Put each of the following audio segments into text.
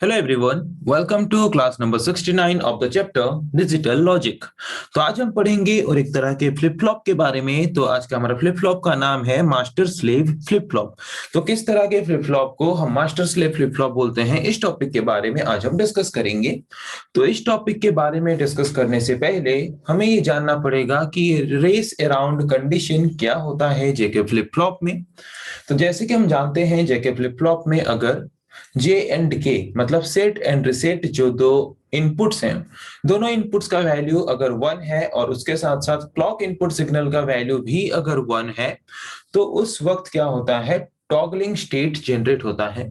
Hello everyone, welcome to class number 69 of the chapter digital logic. तो आज हम पढ़ेंगे और एक तरह के फ्लिप फ्लॉप के बारे में। तो आज का हमारा फ्लिप फ्लॉप का नाम है मास्टर स्लेव फ्लिप फ्लॉप। तो किस तरह के फ्लिप फ्लॉप को हम मास्टर स्लेव फ्लिप फ्लॉप बोलते हैं, इस टॉपिक के बारे में आज हम डिस्कस करेंगे। तो इस टॉपिक के बारे में डिस्कस करने से पहले हमें ये जानना पड़ेगा कि रेस अराउंड कंडीशन क्या होता है जेके फ्लिप फ्लॉप में। तो जैसे कि हम जानते हैं जेके फ्लिप फ्लॉप में अगर जे एंड के मतलब सेट एंड रिसेट जो दो इनपुट्स हैं, दोनों इनपुट्स का वैल्यू अगर 1 है और उसके साथ साथ क्लॉक इनपुट सिग्नल का वैल्यू भी अगर 1 है, तो उस वक्त क्या होता है, टॉगलिंग स्टेट जनरेट होता है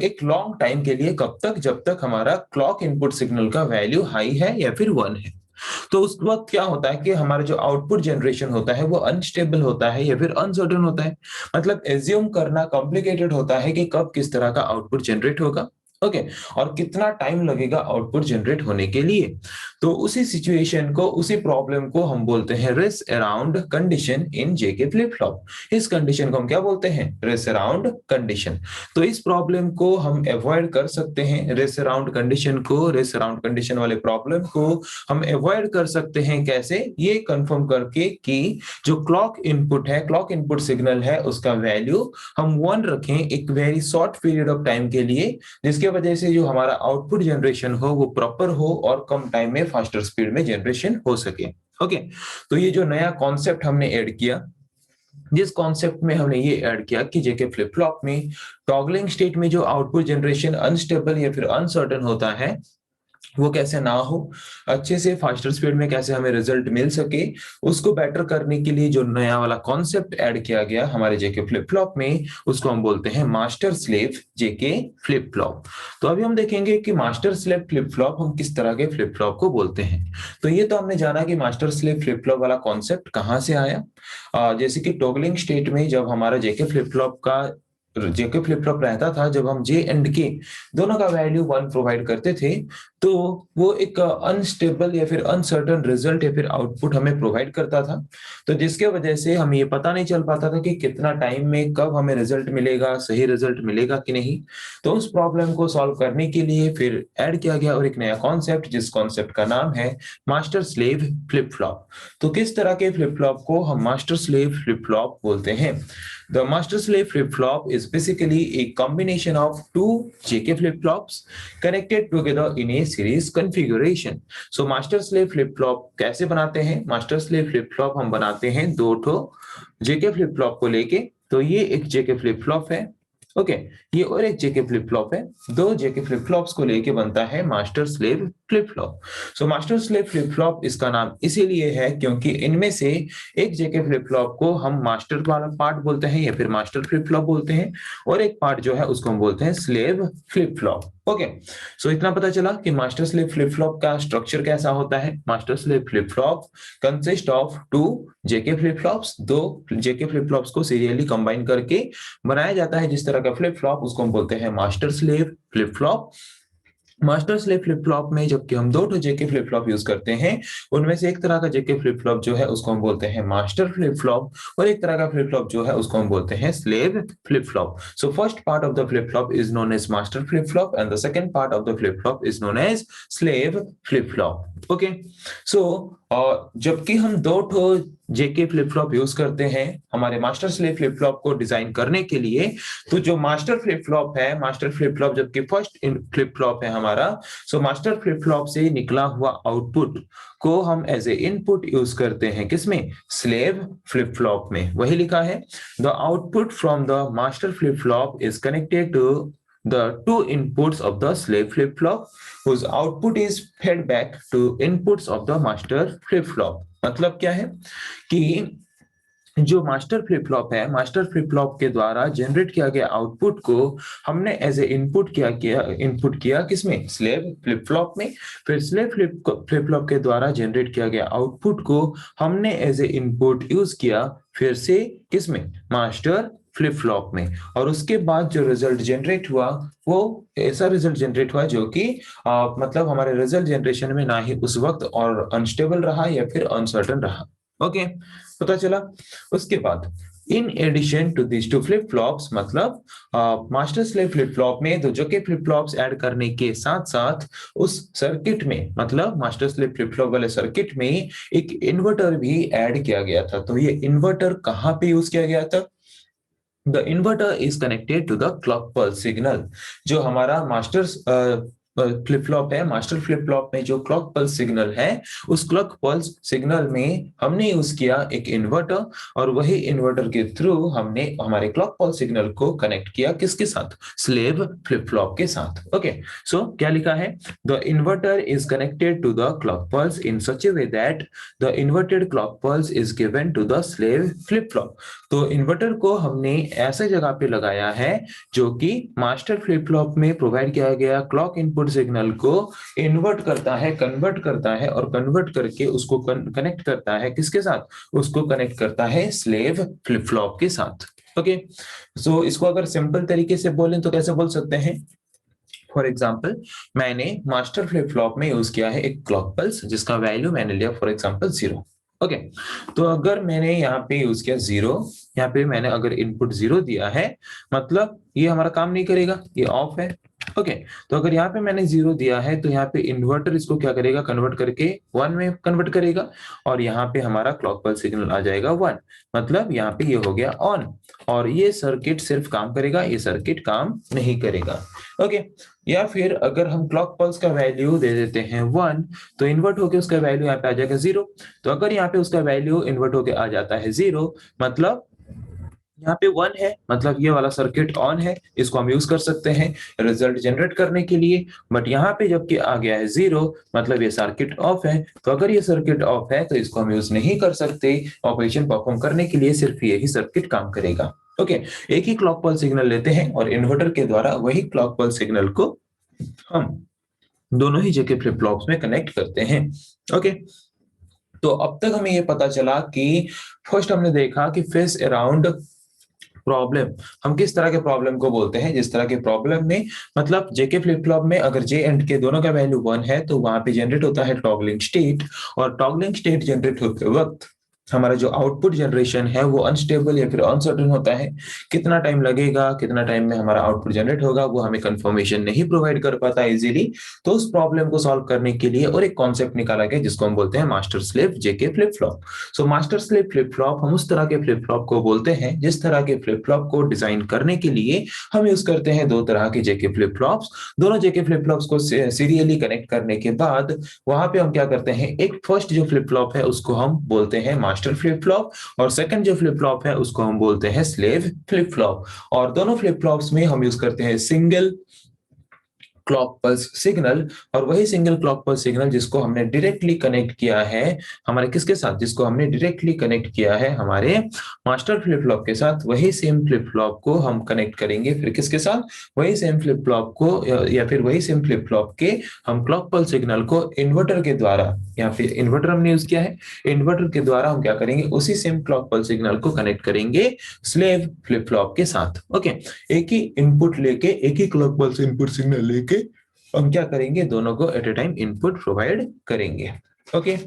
एक लॉन्ग टाइम के लिए। कब तक? जब तक हमारा क्लॉक इनपुट सिग्नल का वैल्यू हाई है या फिर 1 है। तो उस वक्त क्या होता है कि हमारा जो आउटपुट जनरेशन होता है वो अनस्टेबल होता है या फिर अनसर्टेन होता है। मतलब एज्यूम करना कॉम्प्लिकेटेड होता है कि कब किस तरह का आउटपुट जनरेट होगा, ओके, और कितना टाइम लगेगा आउटपुट जनरेट होने के लिए। तो उसी सिचुएशन को, उसी प्रॉब्लम को हम बोलते हैं race around condition in JK flip flop. इस कंडीशन को हम क्या बोलते हैं? Race around condition. तो इस प्रॉब्लम को हम अवॉइड कर सकते हैं। रेस अराउंड कंडीशन को, रेस अराउंड कंडीशन वाले प्रॉब्लम को हम अवॉइड कर सकते हैं कैसे? ये कंफर्म करके कि जो क्लॉक इनपुट है, क्लॉक इनपुट सिग्नल है, उसका वैल्यू हम 1 रखें एक very short period of time के लिए, जिसके वजह से जो हमारा आउटपुट जनरेशन हो वो प्रॉपर हो और कम टाइम में फास्टर स्पीड में जनरेशन हो सके। ओके, तो ये जो नया कॉन्सेप्ट हमने ऐड किया, जिस कॉन्सेप्ट में हमने ये ऐड किया कि जेके फ्लिप फ्लॉप में टॉगलिंग स्टेट में जो आउटपुट जनरेशन अनस्टेबल या फिर अनसर्टेन होता है वो कैसे ना हो, अच्छे से फास्टर स्पीड में कैसे हमें रिजल्ट मिल सके, उसको बेटर करने के लिए जो नया वाला कॉन्सेप्ट ऐड किया गया हमारे जेके फ्लिप फ्लॉप में, उसको हम बोलते हैं master slave JK flip flop. तो अभी हम देखेंगे कि मास्टर स्लेव फ्लिप फ्लॉप हम किस तरह के फ्लिप फ्लॉप को बोलते हैं। तो ये तो हमने जाना कि मास्टर स्लेव फ्लिप फ्लॉप वाला कॉन्सेप्ट कहाँ से आया। जैसे कि टॉगलिंग स्टेट में जब हमारा जेके फ्लिप फ्लॉप का जेके फ्लिप फ्लॉप रहता था, जब हम जे एंड के दोनों का वैल्यू 1 प्रोवाइड करते थे, तो वो एक अनस्टेबल या फिर अनसर्टेन रिजल्ट या फिर आउटपुट हमें प्रोवाइड करता था। तो जिसके वजह से हमें ये पता नहीं चल पाता था कि कितना टाइम में कब हमें रिजल्ट मिलेगा, सही रिजल्ट मिलेगा कि नहीं। तो उस प्रॉब्लम को सॉल्व करने के लिए फिर ऐड किया गया और एक नया कॉन्सेप्ट, जिस कॉन्सेप्ट का नाम है मास्टर स्लेव फ्लिप फ्लॉप। तो किस तरह के फ्लिप फ्लॉप को हम मास्टर स्लेव फ्लिप फ्लॉप बोलते हैं? The master slave flip flop is basically a combination of two JK flip flops connected together in a series configuration. So master slave flip flop कैसे बनाते हैं? master slave flip flop हम बनाते हैं दो ठो JK flip flop को लेके। तो ये एक JK flip flop है, ओके, ये और एक जेके फ्लिप फ्लॉप है। दो जेके फ्लिप फ्लॉप्स को लेके बनता है master slave flip flop. So master slave flip flop इसका नाम इसीलिए है क्योंकि इनमें से एक जेके फ्लिप फ्लॉप को हम मास्टर वाला पार्ट बोलते हैं या फिर मास्टर फ्लिप फ्लॉप बोलते हैं, और एक पार्ट जो है उसको हम बोलते हैं slave flip flop. Okay, so इतना पता चला कि मास्टर स्लेव फ्लिप फ्लॉप का स्ट्रक्चर कैसा होता है। Master slave flip flop consist of two JK flip flops. दो जेके फ्लिप फ्लॉप्स को सीरियली कंबाइन करके बनाया जाता है जिस तरह का फ्लिप फ्लॉप, उसको हम बोलते हैं master slave flip flop. Master slave flip flop में जबकि हम दो जेके फ्लिप फ्लॉप यूज करते हैं, उनमें से एक तरह का जेके फ्लिप फ्लॉप जो है उसको हम बोलते हैं मास्टर फ्लिप फ्लॉप, और एक तरह का फ्लिप फ्लॉप जो है उसको हम बोलते हैं slave flip flop. So first part of the flip flop is known as master flip flop and the second part of the flip flop is known as slave flip flop. Okay, so जबकि हम दो ठो जेके flip flop use करते हैं हमारे master slave flip flop को design करने के लिए, तो जो मास्टर फ्लिप फ्लॉप है, मास्टर फ्लिप फ्लॉप जबकि फर्स्ट फ्लिप फ्लॉप है हमारा, सो मास्टर फ्लिप फ्लॉप से निकला हुआ आउटपुट को हम एज ए इनपुट यूज करते हैं किसमें? स्लेव फ्लिप फ्लॉप में। वही लिखा है, the output from the master flip flop is connected to the two inputs of the slave flip-flop whose output is fed back to inputs of the master flip-flop। मतलब क्या है कि जो master flip flop है, master flip flop के द्वारा generate किया गया आउटपुट को हमने एज ए इनपुट इनपुट किया किसमें? स्लेव फ्लिप फ्लॉप में। फिर स्लेव फ्लिप फ्लॉप के द्वारा जनरेट किया गया आउटपुट को हमने एज ए इनपुट यूज किया फिर से किसमें? मास्टर फ्लिप फ्लॉप में। और उसके बाद जो रिजल्ट जनरेट हुआ वो ऐसा रिजल्ट जनरेट हुआ जो कि मतलब हमारे रिजल्ट जनरेशन में ना ही उस वक्त और अनस्टेबल रहा या फिर अनसर्टन रहा। ओके, पता चला। उसके बाद in addition to this two flip flops, मतलब मास्टर स्लेव फ्लिप फ्लॉप में तो जो के फ्लिप फ्लॉप्स ऐड करने के साथ साथ उस सर्किट में, मतलब मास्टर स्लेव फ्लिप फ्लॉप वाले सर्किट में एक इन्वर्टर भी ऐड किया गया था। तो ये इन्वर्टर कहाँ पे यूज किया गया था? The inverter is connected to the clock pulse signal. जो हमारा मास्टर फ्लिप फ्लॉप है, मास्टर फ्लिप फ्लॉप में जो क्लॉक पल्स सिग्नल है, उस क्लॉक पल्स सिग्नल में हमने यूज किया एक इन्वर्टर, और वही इन्वर्टर के थ्रू हमने हमारे क्लॉक पल्स सिग्नल को कनेक्ट किया किसके साथ? स्लेव फ्लिप फ्लॉप के साथ। ओके, सो क्या लिखा है? The inverter is connected to the clock pulse in such a way that the inverted clock pulse is given to the slave flip flop. तो इन्वर्टर को हमने ऐसे जगह पे लगाया है जो कि मास्टर फ्लिप फ्लॉप में प्रोवाइड किया गया क्लॉक इनपुट सिग्नल को इन्वर्ट करता है, कन्वर्ट करता है, और कन्वर्ट करके उसको कनेक्ट करता है किसके साथ? उसको कनेक्ट करता है स्लेव फ्लिप फ्लॉप के साथ। ओके, सो इसको अगर सिंपल तरीके से बोलें तो कैसे बोल सकते हैं? फॉर एग्जाम्पल, मैंने मास्टर फ्लिप फ्लॉप में यूज किया है एक क्लॉक पल्स जिसका वैल्यू मैंने लिया फॉर एग्जाम्पल 0। ओके, तो अगर मैंने यहाँ पे यूज किया 0, यहाँ पे मैंने अगर इनपुट 0 दिया है, मतलब ये हमारा काम नहीं करेगा, ये ऑफ है। ओके, तो अगर यहाँ पे मैंने 0 दिया है तो यहाँ पे इन्वर्टर इसको क्या करेगा? कन्वर्ट करके 1 में कन्वर्ट करेगा, और यहाँ पे हमारा क्लॉक पल्स सिग्नल आ जाएगा 1, मतलब यहाँ पे ये हो गया ऑन, और ये सर्किट सिर्फ काम करेगा, ये सर्किट काम नहीं करेगा। ओके, या फिर अगर हम क्लॉक पल्स का वैल्यू दे देते हैं 1, तो इन्वर्ट होके उसका वैल्यू यहाँ पे आ जाएगा 0। तो अगर यहाँ पे उसका वैल्यू इन्वर्ट होके आ जाता है 0, मतलब यहाँ पे 1 है, मतलब ये वाला सर्किट ऑन है, इसको हम यूज कर सकते हैं रिजल्ट जनरेट करने के लिए। बट यहाँ पे जबकि आ गया है 0, मतलब ये सर्किट ऑफ है। तो अगर ये सर्किट ऑफ है तो इसको हम यूज नहीं कर सकते ऑपरेशन परफॉर्म करने के लिए, सिर्फ यही सर्किट काम करेगा। ओके, एक ही क्लॉक पल्स सिग्नल लेते हैं और इन्वर्टर के द्वारा वही क्लॉक पल्स सिग्नल को हम दोनों ही जगह फ्लिप फ्लॉप्स में कनेक्ट करते हैं। ओके, तो अब तक हमें ये पता चला कि फर्स्ट हमने देखा कि फेस अराउंड प्रॉब्लम, हम किस तरह के प्रॉब्लम को बोलते हैं? जिस तरह के प्रॉब्लम में, मतलब जेके फ्लिप फ्लॉप में अगर जे एंड के दोनों का वैल्यू 1 है तो वहां पे जनरेट होता है टॉगलिंग स्टेट, और टॉगलिंग स्टेट जनरेट होते वक्त हमारा जो आउटपुट जनरेशन है वो अनस्टेबल या फिर अनसर्टेन होता है। कितना टाइम लगेगा, कितना टाइम में हमारा आउटपुट जनरेट होगा, वो हमें कंफर्मेशन नहीं प्रोवाइड कर पाता इजीली। तो उस प्रॉब्लम को सॉल्व करने के लिए और एक कॉन्सेप्ट निकाला गया जिसको हम बोलते हैं master slave JK flip flop. So master slave flip flop, हम उस तरह के फ्लिप फ्लॉप को बोलते हैं जिस तरह के फ्लिप फ्लॉप को डिजाइन करने के लिए हम यूज करते हैं दो तरह के जेके फ्लिप फ्लॉप्स। दोनों जेके फ्लिप फ्लॉप्स को सीरियली कनेक्ट करने के बाद वहां पे हम क्या करते हैं, एक फर्स्ट जो फ्लिप फ्लॉप है उसको हम बोलते हैं मास्टर फ्लिप फ्लॉप, और सेकंड जो फ्लिप फ्लॉप है उसको हम बोलते हैं स्लेव फ्लिप फ्लॉप। और दोनों फ्लिप फ्लॉप्स में हम यूज करते हैं सिंगल क्लॉक पल्स सिग्नल, और वही सिंगल क्लॉक पल्स सिग्नल जिसको हमने डायरेक्टली कनेक्ट किया है हमारे किसके साथ, जिसको हमने डायरेक्टली कनेक्ट किया है हमारे मास्टर फ्लिप फ्लॉप के साथ, वही सेम फ्लिप फ्लॉप को हम कनेक्ट करेंगे फिर किसके साथ, वही सेम फ्लिप फ्लॉप को या फिर वही सेम फ्लिप फ्लॉप के हम क्लॉक पल्स सिग्नल को इन्वर्टर के द्वारा, या फिर इन्वर्टर हमने यूज किया है, इन्वर्टर के द्वारा हम क्या करेंगे, उसी सेम क्लॉक पल्स सिग्नल को कनेक्ट करेंगे स्लेव फ्लिप फ्लॉप के साथ। ओके, एक ही इनपुट लेके, एक ही क्लॉक पल्स इनपुट सिग्नल लेके हम क्या करेंगे, दोनों को at a time input provide करेंगे। ओके,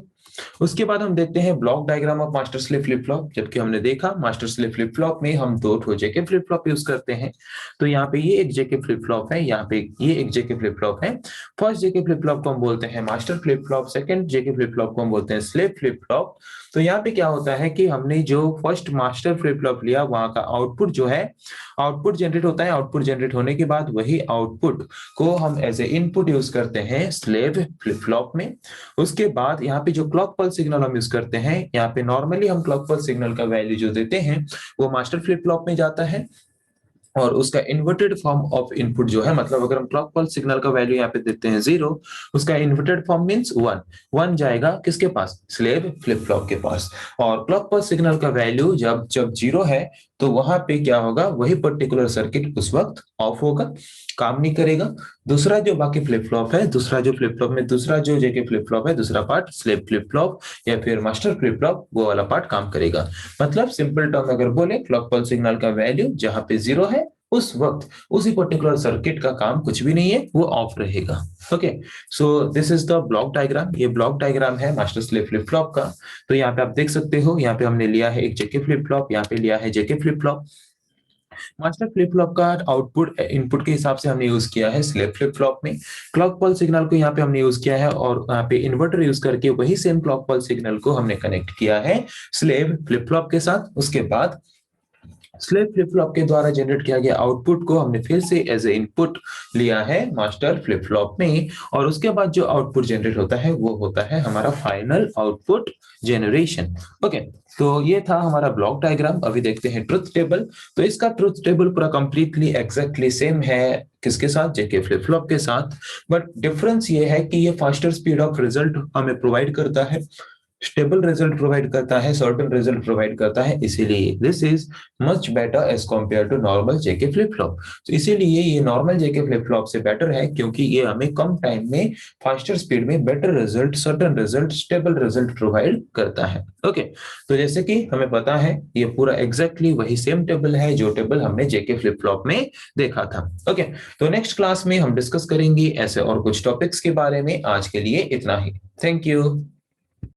उसके बाद हम देखते हैं block diagram of master slave flip flop. जबकि हमने देखा मास्टर स्लेव फ्लिप फ्लॉप में हम दो ठो जेके फ्लिप फ्लॉप यूज करते हैं। तो यहाँ पे ये एक जेके फ्लिप फ्लॉप है, यहाँ पे ये एक जेके फ्लिप फ्लॉप है। फर्स्ट जेके फ्लिप फ्लॉप को हम बोलते हैं मास्टर फ्लिप फ्लॉप, सेकंड जेके फ्लिप फ्लॉप को हम बोलते हैं स्लेव फ्लिप फ्लॉप। तो यहाँ पे क्या होता है कि हमने जो फर्स्ट मास्टर फ्लिप फ्लॉप लिया वहां का आउटपुट जो है, आउटपुट जनरेट होता है, आउटपुट जनरेट होने के बाद वही आउटपुट को हम एज ए इनपुट यूज करते हैं स्लेव फ्लिप फ्लॉप में। उसके बाद यहाँ पे जो क्लॉक पल्स सिग्नल हम यूज करते हैं, यहाँ पे नॉर्मली हम क्लॉक पल्स सिग्नल का वैल्यू जो देते हैं वो मास्टर फ्लिप फ्लॉप में जाता है, और उसका इन्वर्टेड फॉर्म ऑफ इनपुट जो है, मतलब अगर हम क्लॉक पल्स सिग्नल का वैल्यू यहाँ पे देते हैं 0, उसका इन्वर्टेड फॉर्म मींस 1 जाएगा किसके पास, स्लेव फ्लिप फ्लॉप के पास। और क्लॉक पल्स सिग्नल का वैल्यू जब जब 0 है तो वहां पे क्या होगा, वही पर्टिकुलर सर्किट उस वक्त ऑफ होगा, काम नहीं करेगा। दूसरा जो बाकी फ्लिप फ्लॉप है, दूसरा जो फ्लिप फ्लॉप में दूसरा जो जेके फ्लिप फ्लॉप है, दूसरा पार्ट स्लेव फ्लिप फ्लॉप या फिर मास्टर फ्लिप फ्लॉप, वो वाला पार्ट काम करेगा। मतलब सिंपल टर्म अगर बोले, क्लॉक पल्स सिग्नल का वैल्यू जहां पे 0 है उस वक्त उसी पर्टिकुलर सर्किट का काम कुछ भी नहीं है, वो ऑफ रहेगा। Okay, so this is the block diagram. ये ब्लॉक डायग्राम है मास्टर स्लेव फ्लिप फ्लॉप का। तो यहाँ पे आप देख सकते हो, यहाँ पे हमने लिया है एक जेके फ्लिप फ्लॉप, यहाँ पे लिया है जेके flip flop. Master flip flop का आउटपुट इनपुट के हिसाब से हमने यूज किया है स्लेव फ्लिप फ्लॉप में। क्लॉक पल्स सिग्नल को यहाँ पे हमने यूज किया है और यहाँ पे इन्वर्टर यूज करके वही सेम क्लॉक पल्स सिग्नल को हमने कनेक्ट किया है स्लेव फ्लिप फ्लॉप के साथ। उसके बाद स्लेव फ्लिप फ्लॉप के द्वारा जनरेट किया गया आउटपुट को हमने फिर से एज ए इनपुट लिया है मास्टर फ्लिप फ्लॉप में, और उसके बाद जो आउटपुट जनरेट होता है वो होता है हमारा फाइनल आउटपुट जनरेशन। ओके, तो ये था हमारा ब्लॉक डायग्राम। अभी देखते हैं ट्रुथ टेबल। तो इसका ट्रुथ टेबल पूरा कंप्लीटली एग्जैक्टली सेम है किसके साथ, जेके फ्लिप फ्लॉप के साथ, बट डिफरेंस ये है कि ये फास्टर स्पीड ऑफ रिजल्ट हमें प्रोवाइड करता है, स्टेबल रिजल्ट प्रोवाइड करता है, सर्टेन रिजल्ट प्रोवाइड करता है, इसीलिए this is much better as compare to normal JK flip flop. तो इसीलिए ये नॉर्मल जेके फ्लिप फ्लॉप से बेटर है, क्योंकि ये हमें कम टाइम में फास्टर स्पीड में better result, certain result, stable result provide करता है। ओके, तो जैसे कि हमें पता है ये पूरा एग्जैक्टली वही सेम टेबल है जो टेबल हमने जेके फ्लिप फ्लॉप में देखा था। ओके, तो नेक्स्ट क्लास में हम डिस्कस करेंगे ऐसे और कुछ टॉपिक्स के बारे में। आज के लिए इतना ही। Thank you.